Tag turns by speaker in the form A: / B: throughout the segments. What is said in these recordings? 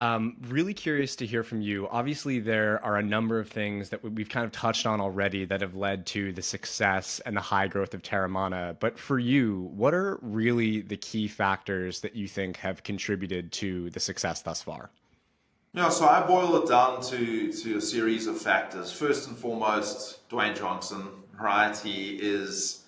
A: Really curious to hear from you. Obviously, there are a number of things that we've kind of touched on already that have led to the success and the high growth of Terramana. But for you, what are really the key factors that you think have contributed to the success thus far?
B: Yeah, so I boil it down to a series of factors. First and foremost, Dwayne Johnson, right? He is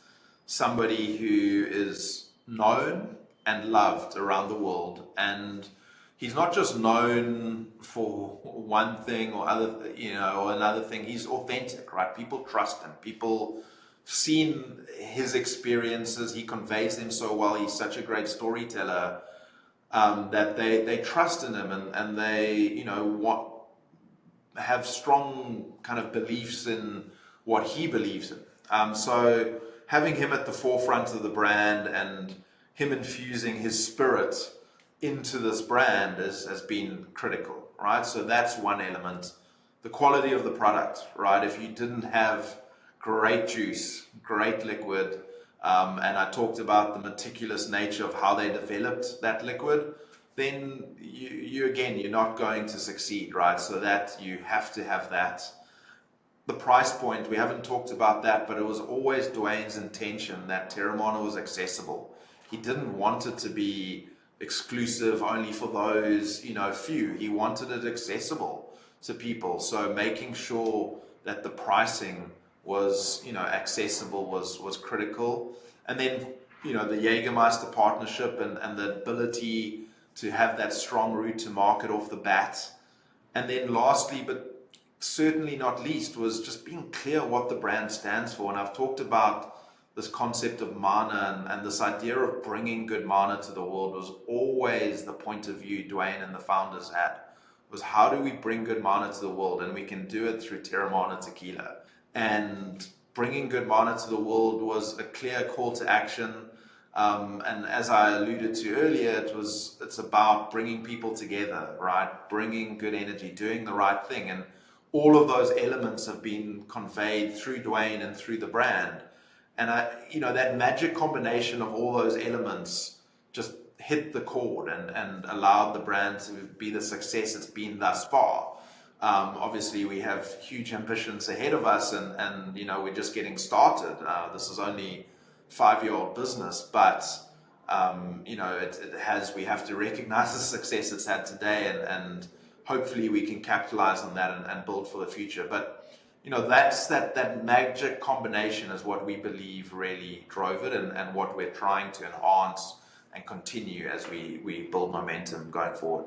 B: somebody who is known and loved around the world, and he's not just known for one thing or other, or another thing. He's authentic, right? People trust him. People seen his experiences. He conveys them so well. He's such a great storyteller that they trust in him and they have strong kind of beliefs in what he believes in. So having him at the forefront of the brand and him infusing his spirit into this brand has been critical, right? So that's one element. The quality of the product, right? If you didn't have great juice, great liquid, and I talked about the meticulous nature of how they developed that liquid, then you again, you're not going to succeed, right? So that you have to have that. The price point, we haven't talked about that, but it was always Dwayne's intention that Teremana was accessible. He didn't want it to be exclusive only for those, few. He wanted it accessible to people. So making sure that the pricing was, accessible was critical. And then, the Jägermeister partnership and the ability to have that strong route to market off the bat. And then lastly, but certainly not least, was just being clear what the brand stands for. And I've talked about this concept of mana and this idea of bringing good mana to the world was always the point of view Dwayne and the founders had, was how do we bring good mana to the world? And we can do it through Terramana tequila. And bringing good mana to the world was a clear call to action. And as I alluded to earlier, it's about bringing people together, right? Bringing good energy, doing the right thing. And all of those elements have been conveyed through Dwayne and through the brand. And that magic combination of all those elements just hit the chord and allowed the brand to be the success it's been thus far. Obviously, we have huge ambitions ahead of us, and we're just getting started. This is only 5-year-old business, but it has. We have to recognize the success it's had today, and hopefully we can capitalize on that and build for the future. But that magic combination is what we believe really drove it, and what we're trying to enhance and continue as we build momentum going forward.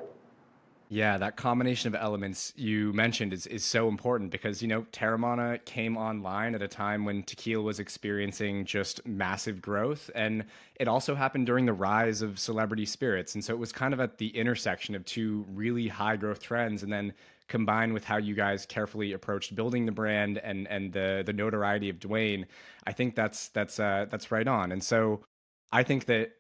A: Yeah, that combination of elements you mentioned is so important because, Terramana came online at a time when tequila was experiencing just massive growth. And it also happened during the rise of celebrity spirits. And so it was kind of at the intersection of two really high growth trends. And then combined with how you guys carefully approached building the brand and the notoriety of Dwayne, I think that's right on. And so I think that,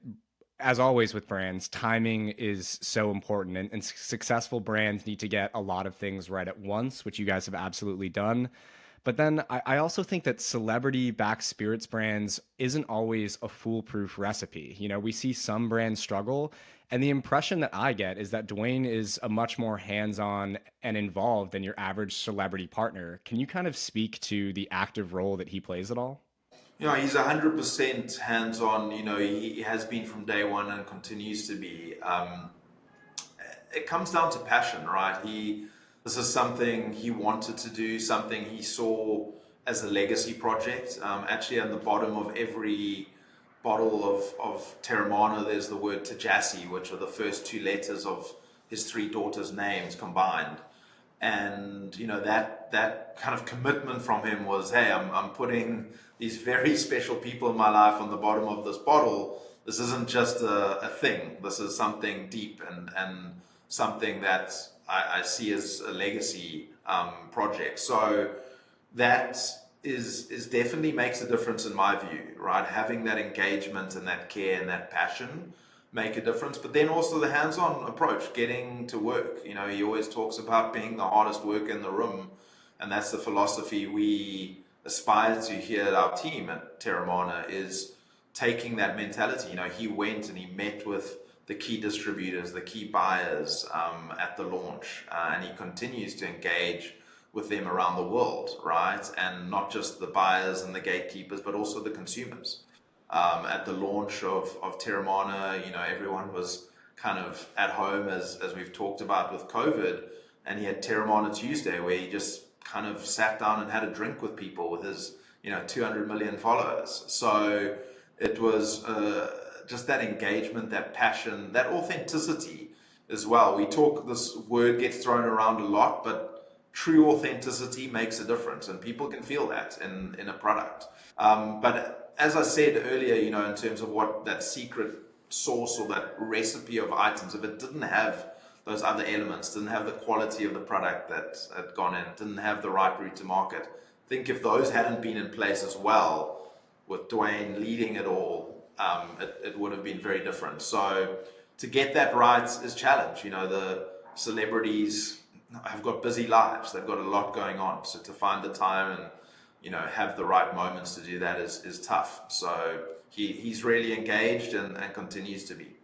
A: as always with brands, timing is so important, and successful brands need to get a lot of things right at once, which you guys have absolutely done. But then I also think that celebrity backed spirits brands isn't always a foolproof recipe. We see some brands struggle, and the impression that I get is that Dwayne is a much more hands on and involved than your average celebrity partner. Can you kind of speak to the active role that he plays at all?
B: He's 100% hands-on. He has been from day one and continues to be. It comes down to passion, right? This is something he wanted to do, something he saw as a legacy project. Actually, on the bottom of every bottle of Teremana, there's the word Tajassi, which are the first two letters of his three daughters' names combined. And that kind of commitment from him was, hey, I'm putting these very special people in my life on the bottom of this bottle. This isn't just a thing. This is something deep and something that I see as a legacy project. So that is definitely makes a difference in my view, right? Having that engagement and that care and that passion make a difference. But then also the hands-on approach, getting to work. He always talks about being the hardest worker in the room, and that's the philosophy we aspire to here at our team at Terramana, is taking that mentality. He went and he met with the key distributors, the key buyers at the launch, and he continues to engage with them around the world, right? And not just the buyers and the gatekeepers, but also the consumers. At the launch of Teremana, everyone was kind of at home, as we've talked about with COVID, and he had Teremana Tuesday, where he just kind of sat down and had a drink with people with his 200 million followers. So it was just that engagement, that passion, that authenticity as well. This word gets thrown around a lot, but true authenticity makes a difference, and people can feel that in a product. But as I said earlier, in terms of what that secret sauce or that recipe of items, if it didn't have those other elements, didn't have the quality of the product that had gone in, didn't have the right route to market, I think if those hadn't been in place as well, with Dwayne leading it all, it would have been very different. So to get that right is challenge. The celebrities have got busy lives. They've got a lot going on. So to find the time and have the right moments to do that is tough. So he's really engaged and continues to be.